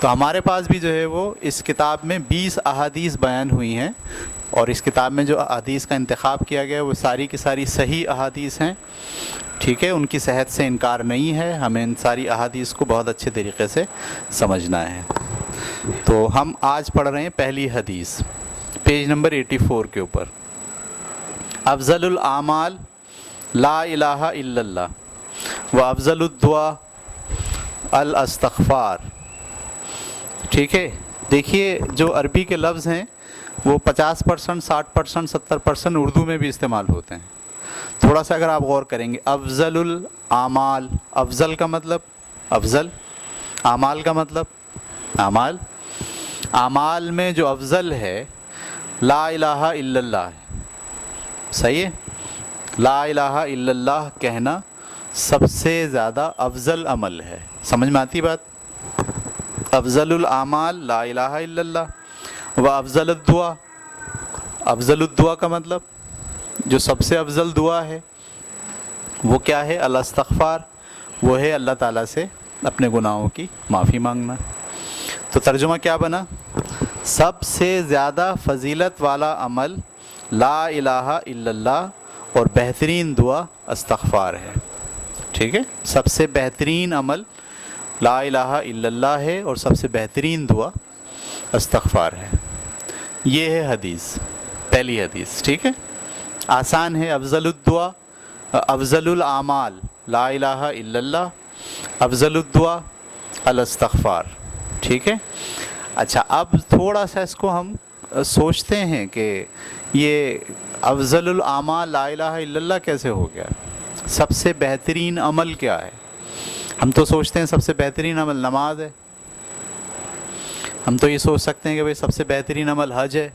تو ہمارے پاس بھی جو ہے وہ اس کتاب میں 20 احادیث بیان ہوئی ہیں، اور اس کتاب میں جو احادیث کا انتخاب کیا گیا ہے وہ ساری کی ساری صحیح احادیث ہیں، ٹھیک ہے، ان کی صحت سے انکار نہیں ہے، ہمیں ان ساری احادیث کو بہت اچھے طریقے سے سمجھنا ہے۔ تو ہم آج پڑھ رہے ہیں پہلی حدیث، پیج نمبر 84 کے اوپر۔ افضل الاعمال لا الہ الا اللہ و افضل الدعا الاستغفار، ٹھیک ہے۔ دیکھیے جو عربی کے لفظ ہیں وہ 50%، 60%، 70% اردو میں بھی استعمال ہوتے ہیں۔ تھوڑا سا اگر آپ غور کریں گے، افضل الاعمال، افضل کا مطلب افضل، اعمال کا مطلب اعمال، اعمال میں جو افضل ہے لا الہ الا اللہ ہے، صحیح ہے۔ لا الہ الا اللہ کہنا سب سے زیادہ افضل عمل ہے، سمجھ میں آتی بات؟ افضل الاعمال لا الہ الا اللہ و افضل الدعا، افضل الدعا کا مطلب جو سب سے افضل دعا ہے وہ کیا ہے؟ الاستغفار، وہ ہے اللہ تعالیٰ سے اپنے گناہوں کی معافی مانگنا۔ تو ترجمہ کیا بنا؟ سب سے زیادہ فضیلت والا عمل لا الہ الا اللہ اور بہترین دعا استغفار ہے، ٹھیک ہے۔ سب سے بہترین عمل لا الہ الا اللہ ہے اور سب سے بہترین دعا استغفار ہے۔ یہ ہے حدیث، پہلی حدیث، ٹھیک ہے۔ آسان ہے، افضل الدعا، افضل الاعمال لا الہ الا اللہ، افضل الدعا الاستغفار، ٹھیک ہے۔ اچھا، اب تھوڑا سا اس کو ہم سوچتے ہیں کہ یہ افضل الاعمال لا الہ الا اللہ کیسے ہو گیا؟ سب سے بہترین عمل کیا ہے؟ ہم تو سوچتے ہیں سب سے بہترین عمل نماز ہے، ہم تو یہ سوچ سکتے ہیں کہ بھئی سب سے بہترین عمل حج ہے،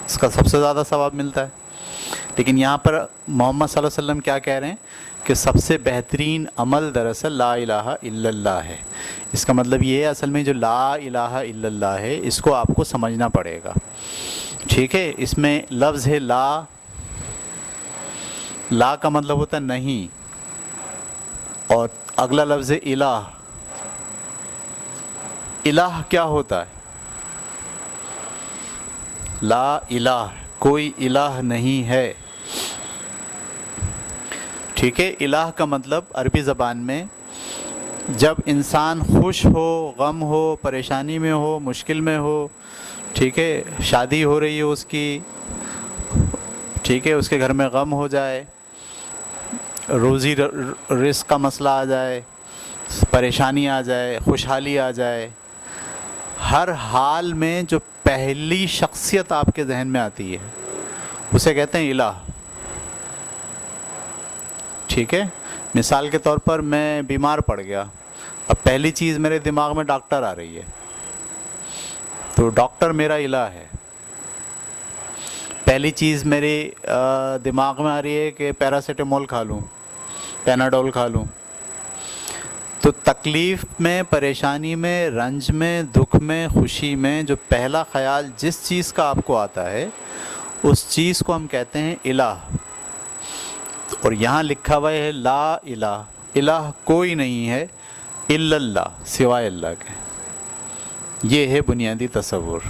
اس کا سب سے زیادہ ثواب ملتا ہے۔ لیکن یہاں پر محمد صلی اللہ علیہ وسلم کیا کہہ رہے ہیں کہ سب سے بہترین عمل دراصل لا الہ الا اللہ ہے۔ اس کا مطلب یہ ہے اصل میں جو لا الہ الا اللہ ہے اس کو آپ کو سمجھنا پڑے گا، ٹھیک ہے۔ اس میں لفظ ہے لا، لا کا مطلب ہوتا ہے نہیں، اور اگلا لفظ ہے الہ۔ الہ کیا ہوتا ہے؟ لا الہ، کوئی الہ نہیں ہے، ٹھیک ہے۔ الہ کا مطلب عربی زبان میں جب انسان خوش ہو، غم ہو، پریشانی میں ہو، مشکل میں ہو، ٹھیک ہے، شادی ہو رہی ہے اس کی، ٹھیک ہے، اس کے گھر میں غم ہو جائے، روزی رزق کا مسئلہ آ جائے، پریشانی آ جائے، خوشحالی آ جائے، ہر حال میں جو پہلی شخصیت آپ کے ذہن میں آتی ہے اسے کہتے ہیں الہ، ٹھیک ہے۔ مثال کے طور پر میں بیمار پڑ گیا، اب پہلی چیز میرے دماغ میں ڈاکٹر آ رہی ہے، تو ڈاکٹر میرا الہ ہے۔ پہلی چیز میرے دماغ میں آ رہی ہے کہ پیراسیٹامول کھا لوں، پیناڈول کھا لوں۔ تو تکلیف میں، پریشانی میں، رنج میں، دکھ میں، خوشی میں جو پہلا خیال جس چیز کا آپ کو آتا ہے اس چیز کو ہم کہتے ہیں الہ۔ اور یہاں لکھا ہوا ہے لا الہ، الہ کوئی نہیں ہے الا اللہ، سوائے اللہ کے۔ یہ ہے بنیادی تصور۔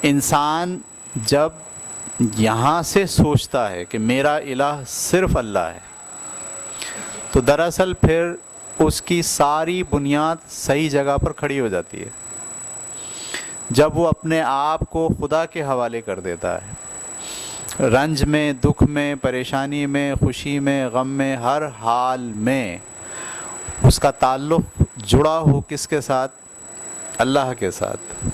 انسان جب یہاں سے سوچتا ہے کہ میرا الہ صرف اللہ ہے تو دراصل پھر اس کی ساری بنیاد صحیح جگہ پر کھڑی ہو جاتی ہے۔ جب وہ اپنے آپ کو خدا کے حوالے کر دیتا ہے، رنج میں، دکھ میں، پریشانی میں، خوشی میں، غم میں، ہر حال میں اس کا تعلق جڑا ہو کس کے ساتھ؟ اللہ کے ساتھ،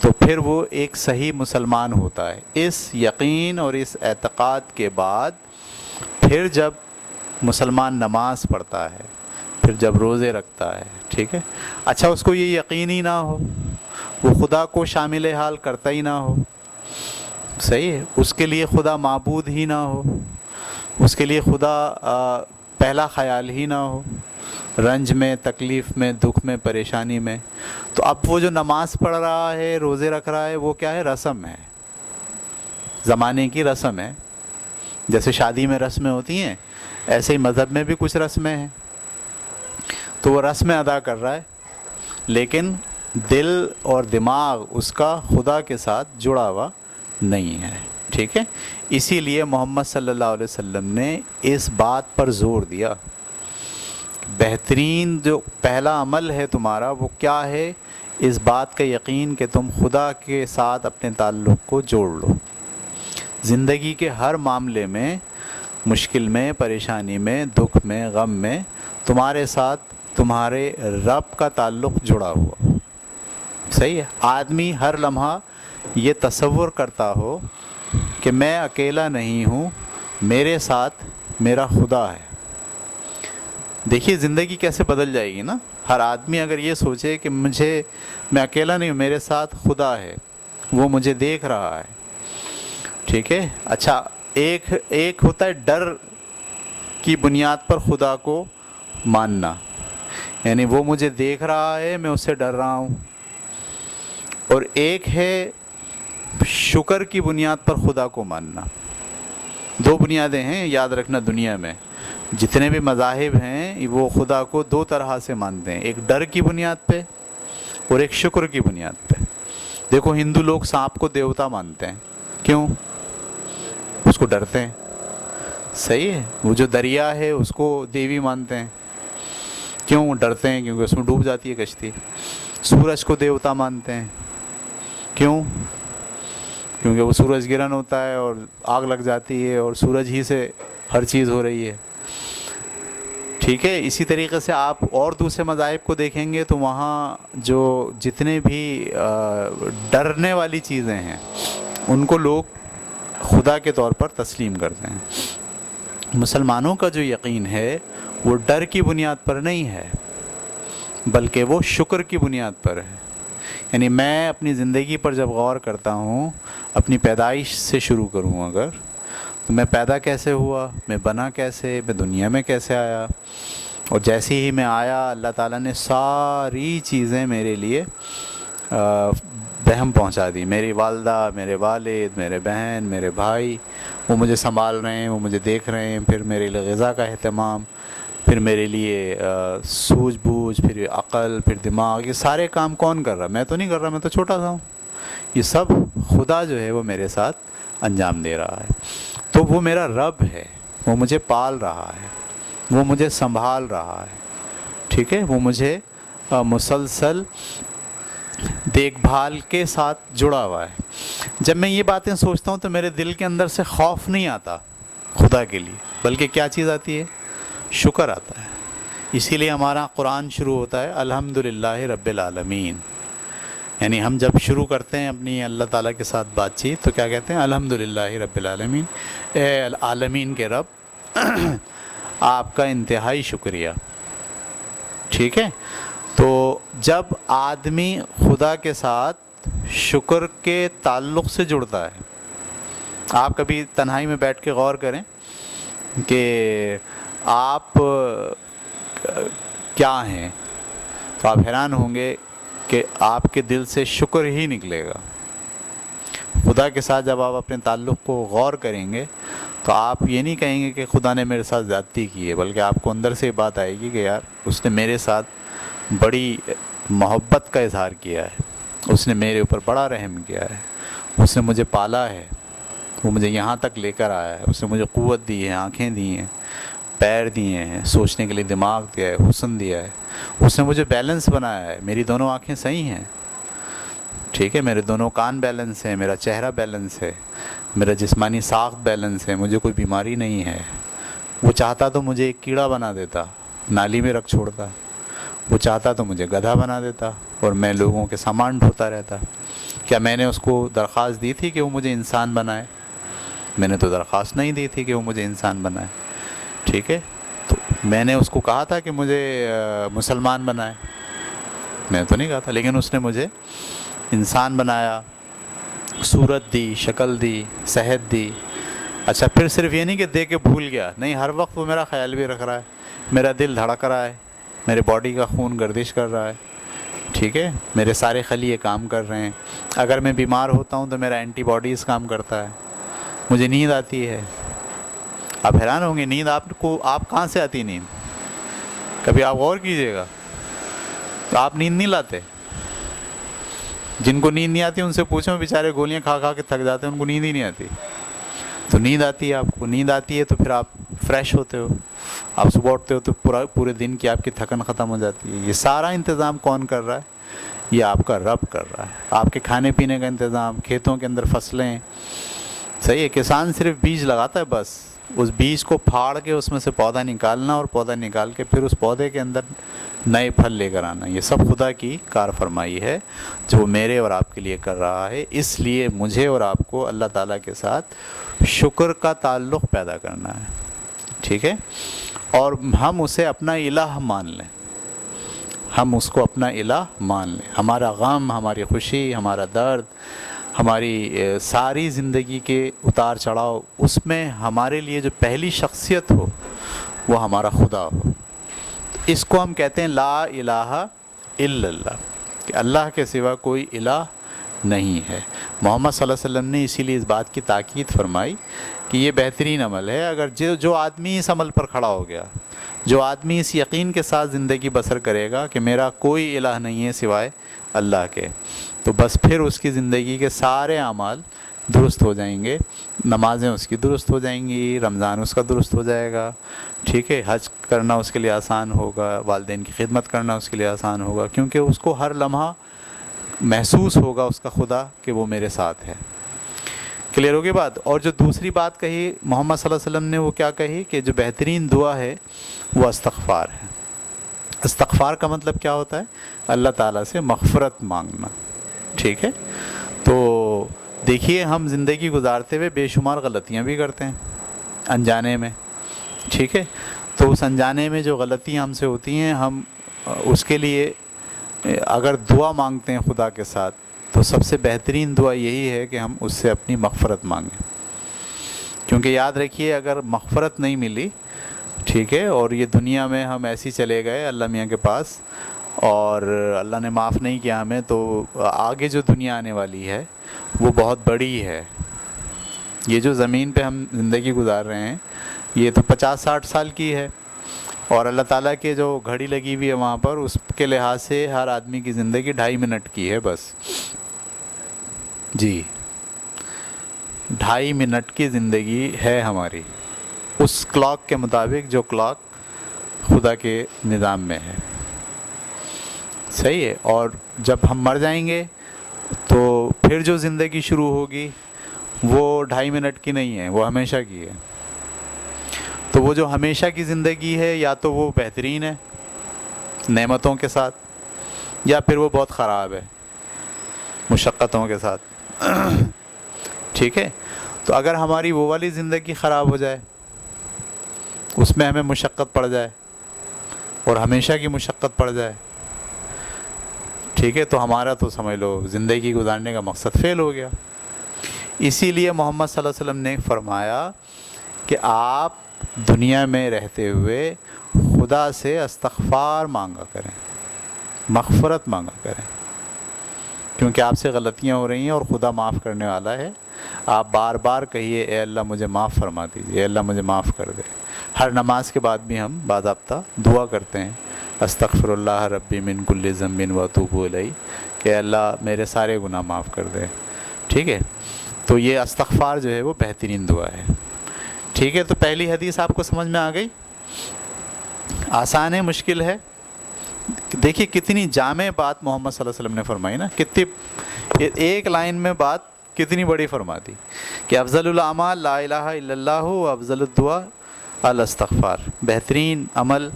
تو پھر وہ ایک صحیح مسلمان ہوتا ہے۔ اس یقین اور اس اعتقاد کے بعد پھر جب مسلمان نماز پڑھتا ہے، پھر جب روزے رکھتا ہے، ٹھیک ہے، اچھا اس کو یہ یقین ہی نہ ہو، وہ خدا کو شامل حال کرتا ہی نہ ہو، صحیح ہے، اس کے لیے خدا معبود ہی نہ ہو، اس کے لیے خدا پہلا خیال ہی نہ ہو، رنج میں، تکلیف میں، دکھ میں، پریشانی میں، تو اب وہ جو نماز پڑھ رہا ہے، روزے رکھ رہا ہے، وہ کیا ہے؟ رسم ہے، زمانے کی رسم ہے۔ جیسے شادی میں رسمیں ہوتی ہیں ایسے ہی مذہب میں بھی کچھ رسمیں ہیں، تو وہ رسمیں ادا کر رہا ہے، لیکن دل اور دماغ اس کا خدا کے ساتھ جڑا ہوا نہیں ہے. ٹھیک ہے، اسی لیے محمد صلی اللہ علیہ وسلم نے اس بات پر زور دیا. بہترین جو پہلا عمل ہے تمہارا وہ کیا ہے؟ اس بات کا یقین کہ تم خدا کے ساتھ اپنے تعلق کو جوڑ لو. زندگی کے ہر معاملے میں، مشکل میں، پریشانی میں، دکھ میں، غم میں، تمہارے ساتھ تمہارے رب کا تعلق جڑا ہوا. صحیح ہے. آدمی ہر لمحہ یہ تصور کرتا ہو کہ میں اکیلا نہیں ہوں، میرے ساتھ میرا خدا ہے. دیکھیے زندگی کیسے بدل جائے گی نا. ہر آدمی اگر یہ سوچے کہ میں اکیلا نہیں ہوں، میرے ساتھ خدا ہے، وہ مجھے دیکھ رہا ہے. ٹھیک ہے. اچھا، ایک ہوتا ہے ڈر کی بنیاد پر خدا کو ماننا، یعنی وہ مجھے دیکھ رہا ہے، میں اس سے ڈر رہا ہوں. اور ایک ہے شکر کی بنیاد پر خدا کو ماننا. دو بنیادیں ہیں یاد رکھنا. دنیا میں جتنے بھی مذاہب ہیں وہ خدا کو دو طرح سے مانتے ہیں، ایک ڈر کی بنیاد پہ اور ایک شکر کی بنیاد پہ. دیکھو ہندو لوگ سانپ کو دیوتا مانتے ہیں. کیوں؟ اس کو ڈرتے ہیں. صحیح ہے. وہ جو دریا ہے اس کو دیوی مانتے ہیں. کیوں ڈرتے ہیں؟ کیونکہ اس میں ڈوب جاتی ہے کشتی. سورج کو دیوتا مانتے ہیں. کیوں؟ کیونکہ وہ سورج گرہن ہوتا ہے اور آگ لگ جاتی ہے اور سورج ہی سے ہر چیز ہو رہی ہے. ٹھیک ہے. اسی طریقے سے آپ اور دوسرے مذاہب کو دیکھیں گے تو وہاں جو جتنے بھی ڈرنے والی چیزیں ہیں ان کو لوگ خدا کے طور پر تسلیم کرتے ہیں. مسلمانوں کا جو یقین ہے وہ ڈر کی بنیاد پر نہیں ہے بلکہ وہ شکر کی بنیاد پر ہے. یعنی میں اپنی زندگی پر جب غور کرتا ہوں، اپنی پیدائش سے شروع کروں اگر، تو میں پیدا کیسے ہوا، میں بنا کیسے، میں دنیا میں کیسے آیا، اور جیسے ہی میں آیا اللہ تعالیٰ نے ساری چیزیں میرے لیے بہم پہنچا دی. میری والدہ، میرے والد، میرے بہن، میرے بھائی، وہ مجھے سنبھال رہے ہیں، وہ مجھے دیکھ رہے ہیں. پھر میرے لیے غذا کا اہتمام، پھر میرے لیے سوجھ بوجھ، پھر عقل، پھر دماغ، یہ سارے کام کون کر رہا؟ میں تو نہیں کر رہا، میں تو چھوٹا سا ہوں. یہ سب خدا جو ہے وہ میرے ساتھ انجام دے رہا ہے. تو وہ میرا رب ہے، وہ مجھے پال رہا ہے، وہ مجھے سنبھال رہا ہے. ٹھیک ہے. وہ مجھے مسلسل دیکھ بھال کے ساتھ جڑا ہوا ہے. جب میں یہ باتیں سوچتا ہوں تو میرے دل کے اندر سے خوف نہیں آتا خدا کے لیے، بلکہ کیا چیز آتی ہے؟ شکر آتا ہے. اسی لیے ہمارا قرآن شروع ہوتا ہے الحمدللہ رب العالمین. یعنی ہم جب شروع کرتے ہیں اپنی اللہ تعالیٰ کے ساتھ بات چیت تو کیا کہتے ہیں؟ الحمدللہ رب العالمین. اے العالمین کے رب آپ کا انتہائی شکریہ. ٹھیک ہے. تو جب آدمی خدا کے ساتھ شکر کے تعلق سے جڑتا ہے، آپ کبھی تنہائی میں بیٹھ کے غور کریں کہ آپ کیا ہیں، تو آپ حیران ہوں گے کہ آپ کے دل سے شکر ہی نکلے گا. خدا کے ساتھ جب آپ اپنے تعلق کو غور کریں گے تو آپ یہ نہیں کہیں گے کہ خدا نے میرے ساتھ زیادتی کی ہے، بلکہ آپ کو اندر سے یہ بات آئے گی کہ یار اس نے میرے ساتھ بڑی محبت کا اظہار کیا ہے، اس نے میرے اوپر بڑا رحم کیا ہے، اس نے مجھے پالا ہے، وہ مجھے یہاں تک لے کر آیا ہے، اس نے مجھے قوت دی ہے، آنکھیں دی ہیں، پیر دیے ہیں، سوچنے کے لیے دماغ دیا ہے، حسن دیا ہے، اس نے مجھے بیلنس بنایا ہے. میری دونوں آنکھیں صحیح ہیں. ٹھیک ہے. میرے دونوں کان بیلنس ہیں، میرا چہرہ بیلنس ہے، میرا جسمانی ساخت بیلنس ہے، مجھے کوئی بیماری نہیں ہے. وہ چاہتا تو مجھے ایک کیڑا بنا دیتا، نالی میں رکھ چھوڑتا. وہ چاہتا تو مجھے گدھا بنا دیتا اور میں لوگوں کے سامان ڈھوتا رہتا. کیا میں نے اس کو درخواست دی تھی کہ وہ مجھے انسان بنائے؟ میں نے تو درخواست نہیں دی تھی کہ وہ مجھے انسان بنائے. ٹھیک ہے. تو میں نے اس کو کہا تھا کہ مجھے مسلمان بنائے؟ میں تو نہیں کہا تھا. لیکن اس نے مجھے انسان بنایا، صورت دی، شکل دی، صحت دی. اچھا پھر صرف یہ نہیں کہ دے کے بھول گیا، نہیں، ہر وقت وہ میرا خیال بھی رکھ رہا ہے. میرا دل دھڑک رہا ہے، میرے باڈی کا خون گردش کر رہا ہے. ٹھیک ہے. میرے سارے خلیے کام کر رہے ہیں. اگر میں بیمار ہوتا ہوں تو میرا اینٹی باڈیز کام کرتا ہے. مجھے نیند آتی ہے. آپ حیران ہوں گے نیند آپ کہاں سے آتی؟ نیند کبھی آپ غور کیجئے گا. تو آپ نیند نہیں لاتے؟ جن کو نیند نہیں آتی ان سے پوچھو، بیچارے گولیاں کھا کھا کے تھک جاتے ہیں، ان کو نیند ہی نہیں آتی. تو نیند آتی ہے، آپ کو نیند آتی ہے تو پھر آپ فریش ہوتے ہو، آپ صبح اٹھتے ہو تو پورے دن کی آپ کی تھکن ختم ہو جاتی ہے. یہ سارا انتظام کون کر رہا ہے؟ یہ آپ کا رب کر رہا ہے. آپ کے کھانے پینے کا انتظام، کھیتوں کے اندر فصلیں، صحیح ہے. کسان صرف بیج لگاتا ہے، بس اس بیج کو پھاڑ کے اس میں سے پودا نکالنا، اور پودا نکال کے پھر اس پودے کے اندر نئے پھل لے کر آنا. یہ سب خدا کی کار فرمائی ہے جو میرے اور آپ کے لیے کر رہا ہے. اس لیے مجھے اور آپ کو اللہ تعالیٰ کے ساتھ شکر کا تعلق پیدا کرنا ہے، ٹھیک ہے؟ اور ہم اسے اپنا الہ مان لیں، ہم اس کو اپنا الہ مان لیں. ہمارا غم، ہماری خوشی، ہمارا درد، ہماری ساری زندگی کے اتار چڑھاؤ، اس میں ہمارے لیے جو پہلی شخصیت ہو وہ ہمارا خدا ہو. اس کو ہم کہتے ہیں لا الہ الا اللہ، کہ اللہ کے سوا کوئی الہ نہیں ہے. محمد صلی اللہ علیہ وسلم نے اسی لیے اس بات کی تاکید فرمائی کہ یہ بہترین عمل ہے. اگر جو آدمی اس عمل پر کھڑا ہو گیا، جو آدمی اس یقین کے ساتھ زندگی بسر کرے گا کہ میرا کوئی الہ نہیں ہے سوائے اللہ کے، تو بس پھر اس کی زندگی کے سارے اعمال درست ہو جائیں گے. نمازیں اس کی درست ہو جائیں گی، رمضان اس کا درست ہو جائے گا، ٹھیک ہے؟ حج کرنا اس کے لیے آسان ہوگا، والدین کی خدمت کرنا اس کے لیے آسان ہوگا، کیونکہ اس کو ہر لمحہ محسوس ہوگا اس کا خدا کہ وہ میرے ساتھ ہے. کلیئر ہوگی بات؟ اور جو دوسری بات کہی محمد صلی اللہ علیہ وسلم نے، وہ کیا کہی کہ جو بہترین دعا ہے وہ استغفار ہے. استغفار کا مطلب کیا ہوتا ہے؟ اللہ تعالیٰ سے مغفرت مانگنا، ٹھیک ہے؟ تو دیکھیے، ہم زندگی گزارتے ہوئے بے شمار غلطیاں بھی کرتے ہیں انجانے میں، ٹھیک ہے؟ تو اس انجانے میں جو غلطیاں ہم سے ہوتی ہیں، ہم اس کے لیے اگر دعا مانگتے ہیں خدا کے ساتھ، تو سب سے بہترین دعا یہی ہے کہ ہم اس سے اپنی مغفرت مانگیں. کیونکہ یاد رکھیے، اگر مغفرت نہیں ملی، ٹھیک ہے، اور یہ دنیا میں ہم ایسے چلے گئے اللہ میاں کے پاس اور اللہ نے معاف نہیں کیا ہمیں، تو آگے جو دنیا آنے والی ہے وہ بہت بڑی ہے. یہ جو زمین پہ ہم زندگی گزار رہے ہیں یہ تو 50-60 سال کی ہے، اور اللہ تعالیٰ کے جو گھڑی لگی ہوئی ہے وہاں پر، اس کے لحاظ سے ہر آدمی کی زندگی 2.5 منٹ کی ہے بس. جی 2.5 منٹ کی زندگی ہے ہماری، اس کلاک کے مطابق جو کلاک خدا کے نظام میں ہے، صحیح ہے؟ اور جب ہم مر جائیں گے تو پھر جو زندگی شروع ہوگی وہ 2.5 منٹ کی نہیں ہے، وہ ہمیشہ کی ہے. تو وہ جو ہمیشہ کی زندگی ہے، یا تو وہ بہترین ہے نعمتوں کے ساتھ، یا پھر وہ بہت خراب ہے مشقتوں کے ساتھ، ٹھیک ہے؟ تو اگر ہماری وہ والی زندگی خراب ہو جائے، اس میں ہمیں مشقت پڑ جائے اور ہمیشہ کی مشقت پڑ جائے، ٹھیک ہے، تو ہمارا تو سمجھ لو زندگی گزارنے کا مقصد فیل ہو گیا. اسی لیے محمد صلی اللہ علیہ وسلم نے فرمایا کہ آپ دنیا میں رہتے ہوئے خدا سے استغفار مانگا کریں، مغفرت مانگا کریں، کیونکہ آپ سے غلطیاں ہو رہی ہیں اور خدا معاف کرنے والا ہے. آپ بار بار کہیے اے اللہ مجھے معاف فرما دیجیے، اے اللہ مجھے معاف کر دے. ہر نماز کے بعد بھی ہم باضابطہ دعا کرتے ہیں استغفر اللہ ربی من کل ذنب واتوب الیہ، کہ اللہ میرے سارے گناہ معاف کر دے، ٹھیک ہے؟ تو یہ استغفار جو ہے وہ بہترین دعا ہے، ٹھیک ہے؟ تو پہلی حدیث آپ کو سمجھ میں آ گئی؟ آسان ہے مشکل ہے؟ دیکھیے کتنی جامع بات محمد صلی اللہ علیہ وسلم نے فرمائی نا، کتنی ایک لائن میں بات کتنی بڑی فرما دی کہ افضل الاعمال لا الہ الا اللہ و افضل الدعا الاستغفار. بہترین عمل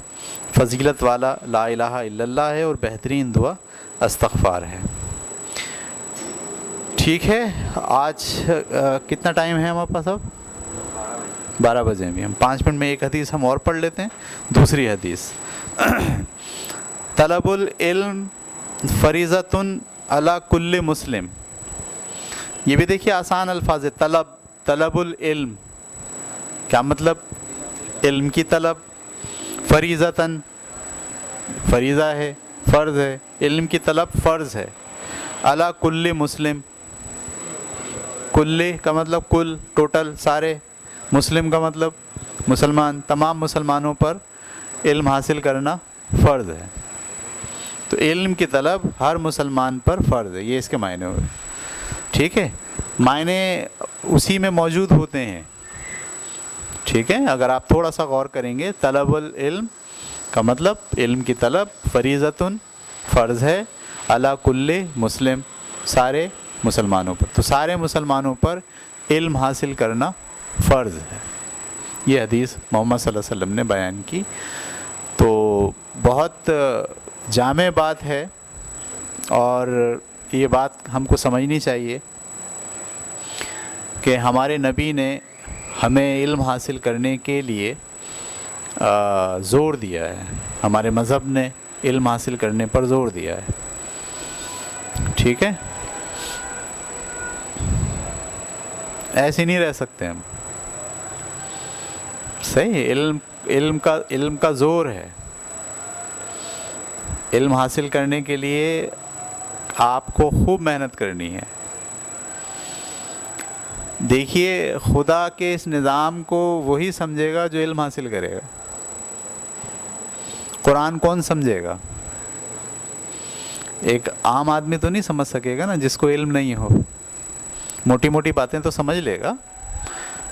فضیلت والا لا الہ الا اللہ ہے اور بہترین دعا استغفار ہے. ٹھیک ہے، آج کتنا ٹائم ہے ہمارے پاس؟ اب 12 بجے بھی. ہم 5 منٹ میں ایک حدیث ہم اور پڑھ لیتے ہیں. دوسری حدیث، طلب العلم فریضۃ علی کل مسلم. یہ بھی دیکھیے آسان الفاظ ہے. طلب العلم کیا مطلب؟ علم کی طلب. فریضۃً فریضہ ہے، فرض ہے. علم کی طلب فرض ہے. علی کل مسلم، کل کا مطلب کل، ٹوٹل، سارے. مسلم کا مطلب مسلمان، تمام مسلمانوں پر علم حاصل کرنا فرض ہے. تو علم کی طلب ہر مسلمان پر فرض ہے، یہ اس کے معنی ہوئے. ٹھیک ہے، معنی اسی میں موجود ہوتے ہیں. ٹھیک ہے، اگر آپ تھوڑا سا غور کریں گے، طلب العلم کا مطلب علم کی طلب فریضۃ فرض ہے علی کل مسلم، سارے مسلمانوں پر. تو سارے مسلمانوں پر علم حاصل کرنا فرض ہے. یہ حدیث محمد صلی اللہ علیہ وسلم نے بیان کی. تو بہت جامع بات ہے، اور یہ بات ہم کو سمجھنی چاہیے کہ ہمارے نبی نے ہمیں علم حاصل کرنے کے لیے زور دیا ہے. ہمارے مذہب نے علم حاصل کرنے پر زور دیا ہے. ٹھیک ہے، ایسے نہیں رہ سکتے ہم. صحیح، علم کا زور ہے. علم حاصل کرنے کے لیے آپ کو خوب محنت کرنی ہے. دیکھیے، خدا کے اس نظام کو وہی سمجھے گا جو علم حاصل کرے گا. قرآن کون سمجھے گا؟ ایک عام آدمی تو نہیں سمجھ سکے گا نا، جس کو علم نہیں ہو. موٹی موٹی باتیں تو سمجھ لے گا،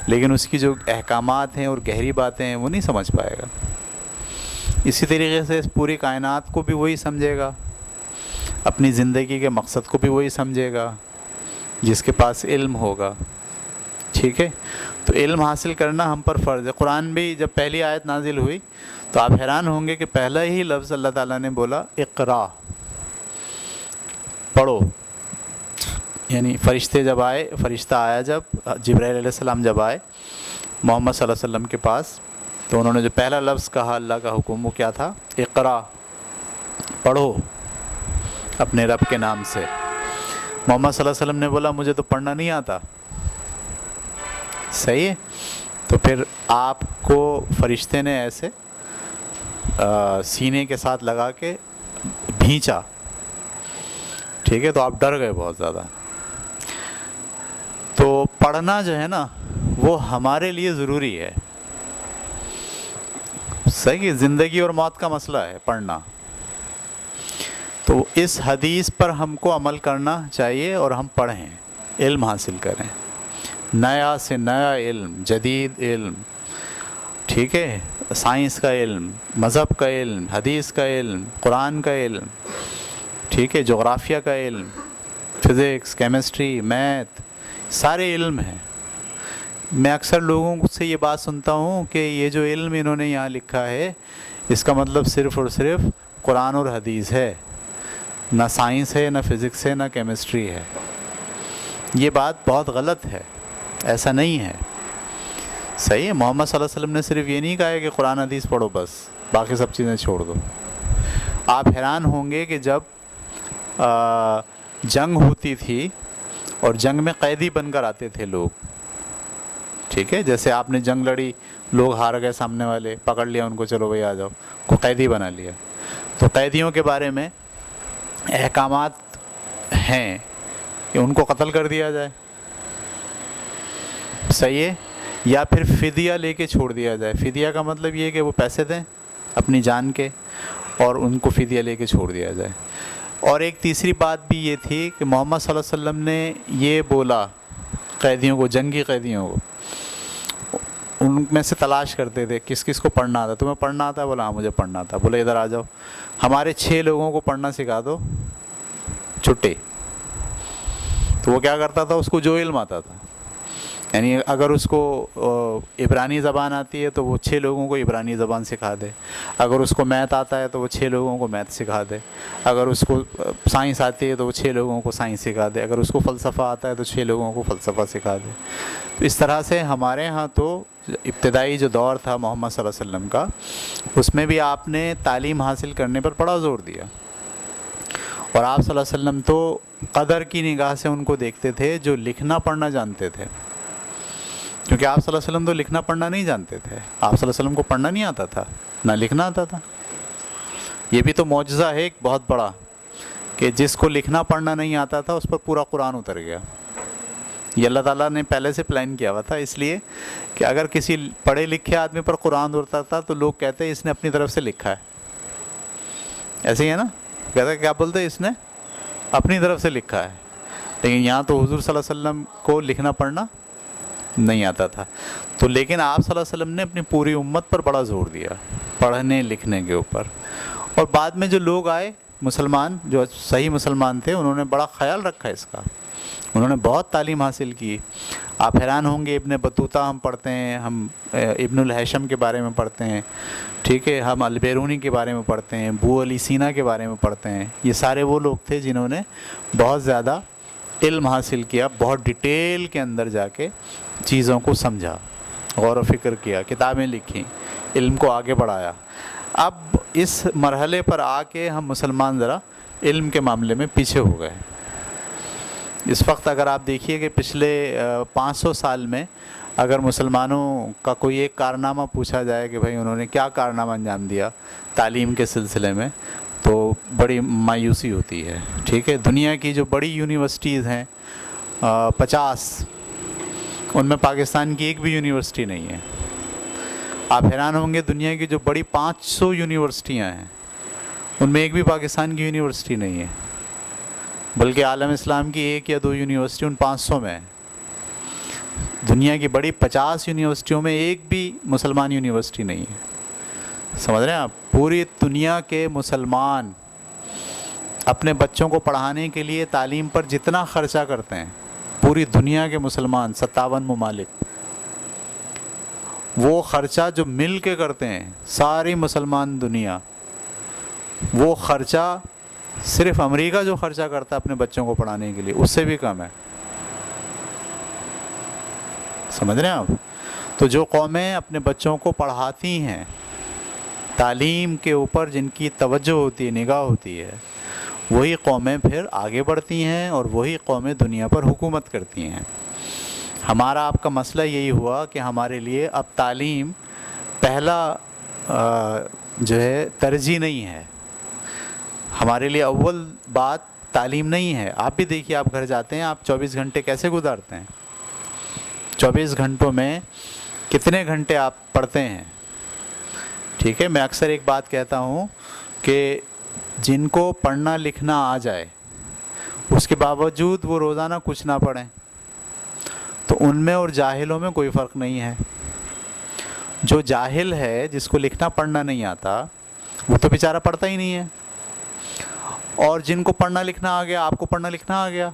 لیکن اس کی جو احکامات ہیں اور گہری باتیں ہیں وہ نہیں سمجھ پائے گا. اسی طریقے سے اس پوری کائنات کو بھی وہی سمجھے گا، اپنی زندگی کے مقصد کو بھی وہی سمجھے گا جس کے پاس علم ہوگا. ٹھیک ہے، تو علم حاصل کرنا ہم پر فرض ہے. قرآن بھی جب پہلی آیت نازل ہوئی تو آپ حیران ہوں گے کہ پہلا ہی لفظ اللہ تعالیٰ نے بولا اقرا، پڑھو. یعنی فرشتہ آیا، جب جبرائیل علیہ السلام جب آئے محمد صلی اللہ علیہ وسلم کے پاس، تو انہوں نے جو پہلا لفظ کہا اللہ کا حکم، وہ کیا تھا؟ اقرا، پڑھو اپنے رب کے نام سے. محمد صلی اللہ علیہ وسلم نے بولا مجھے تو پڑھنا نہیں آتا. صحیح ہے، تو پھر آپ کو فرشتے نے ایسے سینے کے ساتھ لگا کے بھینچا. ٹھیک ہے، تو آپ ڈر گئے بہت زیادہ. تو پڑھنا جو ہے نا وہ ہمارے لیے ضروری ہے. صحیح، زندگی اور موت کا مسئلہ ہے پڑھنا. تو اس حدیث پر ہم کو عمل کرنا چاہیے اور ہم پڑھیں، علم حاصل کریں، نیا سے نیا علم، جدید علم. ٹھیک ہے، سائنس کا علم، مذہب کا علم، حدیث کا علم، قرآن کا علم. ٹھیک ہے، جغرافیہ کا علم، فزکس، کیمسٹری، میتھ، سارے علم ہیں. میں اکثر لوگوں سے یہ بات سنتا ہوں کہ یہ جو علم انہوں نے یہاں لکھا ہے اس کا مطلب صرف اور صرف قرآن اور حدیث ہے، نہ سائنس ہے، نہ فزکس ہے، نہ کیمسٹری ہے. یہ بات بہت غلط ہے، ایسا نہیں ہے. صحیح ہے، محمد صلی اللہ علیہ وسلم نے صرف یہ نہیں کہا ہے کہ قرآن حدیث پڑھو بس، باقی سب چیزیں چھوڑ دو. آپ حیران ہوں گے کہ جب جنگ ہوتی تھی اور جنگ میں قیدی بن کر آتے تھے لوگ. ٹھیک ہے، جیسے آپ نے جنگ لڑی، لوگ ہار گئے، سامنے والے پکڑ لیا ان کو، چلو بھائی آ جاؤ، کو قیدی بنا لیا. تو قیدیوں کے بارے میں احکامات ہیں کہ ان کو قتل کر دیا جائے، صحیح ہے، یا پھر فدیہ لے کے چھوڑ دیا جائے. فدیہ کا مطلب یہ ہے کہ وہ پیسے دیں اپنی جان کے اور ان کو فدیہ لے کے چھوڑ دیا جائے. اور ایک تیسری بات بھی یہ تھی کہ محمد صلی اللہ علیہ وسلم نے یہ بولا قیدیوں کو، جنگی قیدیوں کو، ان میں سے تلاش کرتے تھے کس کس کو پڑھنا آتا. تمہیں پڑھنا آتا ہے؟ بولا ہاں مجھے پڑھنا آتا. بولے ادھر آ جاؤ، ہمارے 6 لوگوں کو پڑھنا سکھا دو، چھٹے. تو وہ کیا کرتا تھا، اس کو جو علم آتا تھا، یعنی اگر اس کو عبرانی زبان آتی ہے تو وہ 6 لوگوں کو عبرانی زبان سکھا دے. اگر اس کو میتھ آتا ہے تو وہ 6 لوگوں کو میتھ سکھا دے. اگر اس کو سائنس آتی ہے تو وہ 6 لوگوں کو سائنس سکھا دے. اگر اس کو فلسفہ آتا ہے تو 6 لوگوں کو فلسفہ سکھا دے. تو اس طرح سے ہمارے ہاں تو ابتدائی جو دور تھا محمد صلی اللہ علیہ وسلم کا، اس میں بھی آپ نے تعلیم حاصل کرنے پر بڑا زور دیا. اور آپ صلی اللہ علیہ وسلم تو قدر کی نگاہ سے ان کو دیکھتے تھے جو لکھنا پڑھنا جانتے تھے، کیونکہ آپ صلی اللہ علیہ وسلم تو لکھنا پڑھنا نہیں جانتے تھے. آپ صلی اللہ علیہ وسلم کو پڑھنا نہیں آتا تھا، نہ لکھنا آتا تھا. یہ بھی تو معجزہ ہے ایک بہت بڑا کہ جس کو لکھنا پڑھنا نہیں آتا تھا اس پر پورا قرآن اتر گیا. یہ اللہ تعالیٰ نے پہلے سے پلان کیا ہوا تھا، اس لیے کہ اگر کسی پڑھے لکھے آدمی پر قرآن اترتا تھا تو لوگ کہتے ہیں اس نے اپنی طرف سے لکھا ہے. ایسے ہی ہے نا، کہتا ہے کیا بولتے ہیں اس نے اپنی طرف سے لکھا ہے، لیکن یہاں تو حضور صلی اللہ علیہ وسلم کو لکھنا پڑھنا نہیں آتا تھا، تو لیکن آپ صلی اللہ علیہ وسلم نے اپنی پوری امت پر بڑا زور دیا پڑھنے لکھنے کے اوپر. اور بعد میں جو لوگ آئے مسلمان جو صحیح مسلمان تھے انہوں نے بڑا خیال رکھا اس کا، انہوں نے بہت تعلیم حاصل کی. آپ حیران ہوں گے ابن بطوطہ ہم پڑھتے ہیں، ہم ابن الہیثم کے بارے میں پڑھتے ہیں، ٹھیک ہے، ہم البیرونی کے بارے میں پڑھتے ہیں، ابو علی سینا کے بارے میں پڑھتے ہیں. یہ سارے وہ لوگ تھے جنہوں نے بہت زیادہ علم حاصل کیا، بہت ڈیٹیل کے اندر جا کے چیزوں کو سمجھا، غور و فکر کیا، کتابیں لکھیں، علم کو آگے بڑھایا. اب اس مرحلے پر آ کے ہم مسلمان ذرا علم کے معاملے میں پیچھے ہو گئے. اس وقت اگر آپ دیکھیے کہ پچھلے 500 سال میں اگر مسلمانوں کا کوئی ایک کارنامہ پوچھا جائے کہ بھائی انہوں نے کیا کارنامہ انجام دیا تعلیم کے سلسلے میں، تو بڑی مایوسی ہوتی ہے. ٹھیک ہے، دنیا کی جو بڑی یونیورسٹیز ہیں 50، ان میں پاکستان کی ایک بھی یونیورسٹی نہیں ہے. آپ حیران ہوں گے دنیا کی جو بڑی 500 یونیورسٹیاں ہیں ان میں ایک بھی پاکستان کی یونیورسٹی نہیں ہے، بلکہ عالم اسلام کی 1 یا 2 یونیورسٹی ان 500 میں ہے. دنیا کی بڑی 50 یونیورسٹیوں میں ایک بھی مسلمان یونیورسٹی نہیں ہے. سمجھ رہے ہیں آپ؟ پوری دنیا کے مسلمان اپنے بچوں کو پڑھانے کے لیے تعلیم پر جتنا خرچہ کرتے ہیں، پوری دنیا کے مسلمان 57 ممالک، وہ خرچہ جو مل کے کرتے ہیں ساری مسلمان دنیا، وہ خرچہ صرف امریکہ جو خرچہ کرتا ہے اپنے بچوں کو پڑھانے کے لیے اس سے بھی کم ہے. سمجھ رہے ہیں آپ؟ تو جو قومیں اپنے بچوں کو پڑھاتی ہیں، تعلیم کے اوپر جن کی توجہ ہوتی ہے، نگاہ ہوتی ہے، وہی قومیں پھر آگے بڑھتی ہیں اور وہی قومیں دنیا پر حکومت کرتی ہیں. ہمارا آپ کا مسئلہ یہی ہوا کہ ہمارے لیے اب تعلیم پہلا جو ہے ترجیح نہیں ہے. ہمارے لیے اول بات تعلیم نہیں ہے. آپ بھی دیکھیے، آپ گھر جاتے ہیں، آپ 24 گھنٹے کیسے گزارتے ہیں؟ 24 گھنٹوں میں کتنے گھنٹے آپ پڑھتے ہیں؟ ٹھیک ہے، میں اکثر ایک بات کہتا ہوں کہ جن کو پڑھنا لکھنا آ جائے اس کے باوجود وہ روزانہ کچھ نہ پڑھیں تو ان میں اور جاہلوں میں کوئی فرق نہیں ہے. جو جاہل ہے، جس کو لکھنا پڑھنا نہیں آتا، وہ تو بیچارہ پڑھتا ہی نہیں ہے. اور جن کو پڑھنا لکھنا آ گیا، آپ کو پڑھنا لکھنا آ گیا،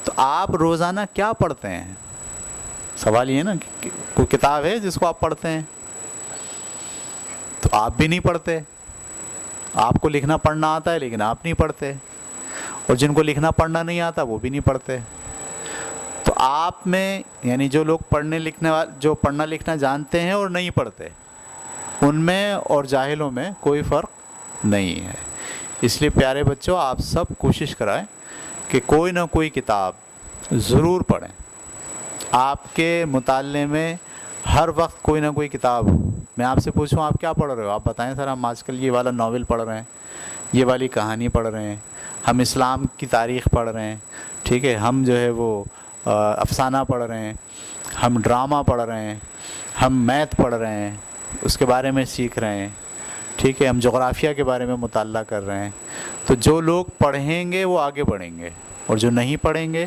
تو آپ روزانہ کیا پڑھتے ہیں؟ سوال یہ ہے نا کہ کوئی کتاب ہے جس کو آپ پڑھتے ہیں؟ تو آپ بھی نہیں پڑھتے. آپ کو لکھنا پڑھنا آتا ہے لیکن آپ نہیں پڑھتے، اور جن کو لکھنا پڑھنا نہیں آتا وہ بھی نہیں پڑھتے. تو آپ میں یعنی جو لوگ جو پڑھنا لکھنا جانتے ہیں اور نہیں پڑھتے، ان میں اور جاہلوں میں کوئی فرق نہیں ہے. اس لیے پیارے بچوں، آپ سب کوشش کرائیں کہ کوئی نہ کوئی کتاب ضرور پڑھیں. آپ کے مطالعے میں ہر وقت کوئی نہ کوئی کتاب ہو. میں آپ سے پوچھوں آپ کیا پڑھ رہے ہو؟ آپ بتائیں سر. ہم آج کل یہ والا ناول پڑھ رہے ہیں، یہ والی کہانی پڑھ رہے ہیں، ہم اسلام کی تاریخ پڑھ رہے ہیں، ٹھیک ہے، ہم جو ہے وہ افسانہ پڑھ رہے ہیں، ہم ڈرامہ پڑھ رہے ہیں، ہم میتھ پڑھ رہے ہیں، اس کے بارے میں سیکھ رہے ہیں، ٹھیک ہے، ہم جغرافیہ کے بارے میں مطالعہ کر رہے ہیں. تو جو لوگ پڑھیں گے وہ آگے بڑھیں گے، اور جو نہیں پڑھیں گے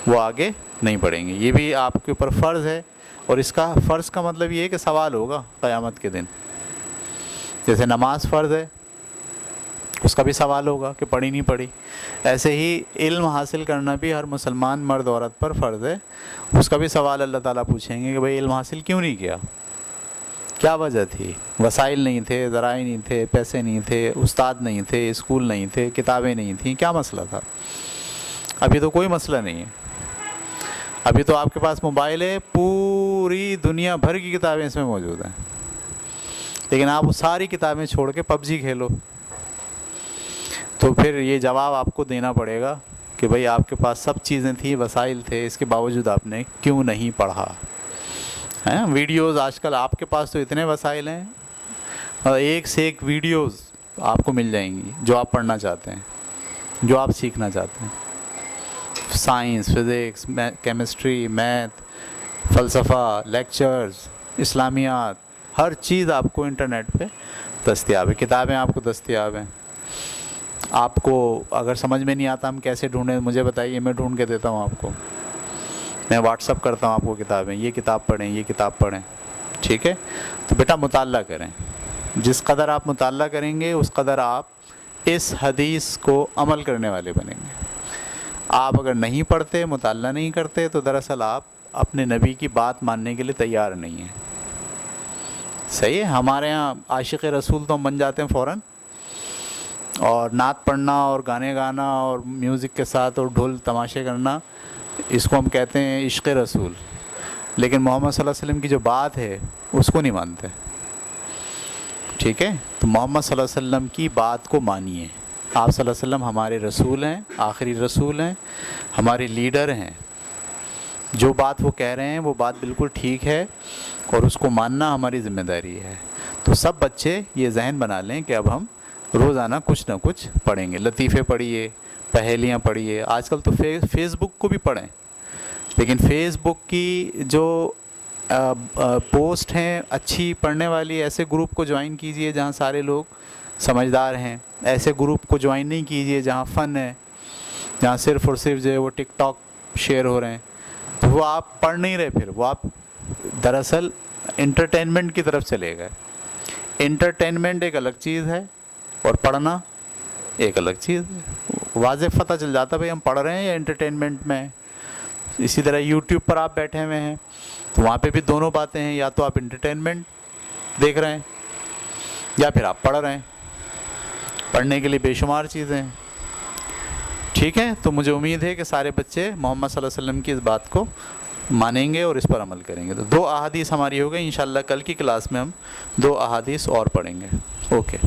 وہ آگے نہیں بڑھیں گے. یہ بھی آپ کے اوپر فرض ہے. اور اس کا فرض کا مطلب یہ ہے کہ سوال ہوگا قیامت کے دن. جیسے نماز فرض ہے، اس کا بھی سوال ہوگا کہ پڑھی نہیں پڑھی. ایسے ہی علم حاصل کرنا بھی ہر مسلمان مرد عورت پر فرض ہے. اس کا بھی سوال اللہ تعالیٰ پوچھیں گے کہ بھئی علم حاصل کیوں نہیں کیا؟ کیا وجہ تھی؟ وسائل نہیں تھے، ذرائع نہیں تھے، پیسے نہیں تھے، استاد نہیں تھے، اسکول نہیں تھے، کتابیں نہیں تھیں، کیا مسئلہ تھا؟ ابھی تو کوئی مسئلہ نہیں ہے. ابھی تو آپ کے پاس موبائل ہے، پوری دنیا بھر کی کتابیں اس میں موجود ہیں، لیکن آپ وہ ساری کتابیں چھوڑ کے پب جی کھیلو. تو پھر یہ جواب آپ کو دینا پڑے گا کہ بھئی آپ کے پاس سب چیزیں تھیں، وسائل تھے، اس کے باوجود آپ نے کیوں نہیں پڑھا؟ ہیں ویڈیوز آج کل آپ کے پاس تو اتنے وسائل ہیں، اور ایک سے ایک ویڈیوز آپ کو مل جائیں گی جو آپ پڑھنا چاہتے ہیں، جو آپ سیکھنا چاہتے ہیں. سائنس، فزکس، کیمسٹری، میتھ، فلسفہ، لیکچرز، اسلامیات، ہر چیز آپ کو انٹرنیٹ پہ دستیاب ہے. کتابیں آپ کو دستیاب ہیں. آپ کو اگر سمجھ میں نہیں آتا ہم کیسے ڈھونڈیں مجھے بتائیے، میں ڈھونڈ کے دیتا ہوں آپ کو، میں واٹس اپ کرتا ہوں آپ کو کتابیں، یہ کتاب پڑھیں، یہ کتاب پڑھیں، ٹھیک ہے؟ تو بیٹا مطالعہ کریں، جس قدر آپ مطالعہ کریں گے اس قدر آپ اس حدیث کو عمل کرنے والے بنیں گے۔ آپ اگر نہیں پڑھتے، مطالعہ نہیں کرتے، تو دراصل آپ اپنے نبی کی بات ماننے کے لیے تیار نہیں ہیں۔ صحیح ہے؟ ہمارے ہاں عاشق رسول تو ہم بن جاتے ہیں فوراً، اور نعت پڑھنا اور گانے گانا اور میوزک کے ساتھ اور ڈھول تماشے کرنا، اس کو ہم کہتے ہیں عشق رسول، لیکن محمد صلی اللہ علیہ وسلم کی جو بات ہے اس کو نہیں مانتے، ٹھیک ہے؟ تو محمد صلی اللہ علیہ وسلم کی بات کو مانیے۔ آپ صلی اللہ علیہ وسلم ہمارے رسول ہیں، آخری رسول ہیں، ہمارے لیڈر ہیں، جو بات وہ کہہ رہے ہیں وہ بات بالکل ٹھیک ہے، اور اس کو ماننا ہماری ذمہ داری ہے۔ تو سب بچے یہ ذہن بنا لیں کہ اب ہم روزانہ کچھ نہ کچھ پڑھیں گے، لطیفے پڑھیے، پہیلیاں پڑھیے، آج کل تو فیس بک کو بھی پڑھیں، لیکن فیس بک کی جو پوسٹ ہیں اچھی پڑھنے والی، ایسے گروپ کو جوائن کیجئے جہاں سارے لوگ سمجھدار ہیں، ایسے گروپ کو جوائن نہیں کیجئے جہاں فن ہے، جہاں صرف اور صرف جو ہے وہ ٹک ٹاک شیئر ہو رہے ہیں، تو وہ آپ پڑھ نہیں رہے، پھر وہ آپ دراصل انٹرٹینمنٹ کی طرف چلے گئے۔ انٹرٹینمنٹ ایک الگ چیز ہے اور پڑھنا ایک الگ چیز ہے۔ واضح پتہ چل جاتا بھئی ہم پڑھ رہے ہیں یا انٹرٹینمنٹ میں ہیں۔ اسی طرح یوٹیوب پر آپ بیٹھے ہوئے ہیں تو وہاں پہ بھی دونوں باتیں ہیں، یا تو آپ انٹرٹینمنٹ دیکھ رہے ہیں یا پھر آپ پڑھ رہے ہیں۔ پڑھنے کے لیے بے شمار چیزیں ہیں، ٹھیک ہے؟ تو مجھے امید ہے کہ سارے بچے محمد صلی اللہ علیہ وسلم کی اس بات کو مانیں گے اور اس پر عمل کریں گے۔ تو 2 احادیث ہماری ہو گئی، انشاءاللہ کل کی کلاس میں ہم 2 احادیث اور پڑھیں گے۔ اوکے۔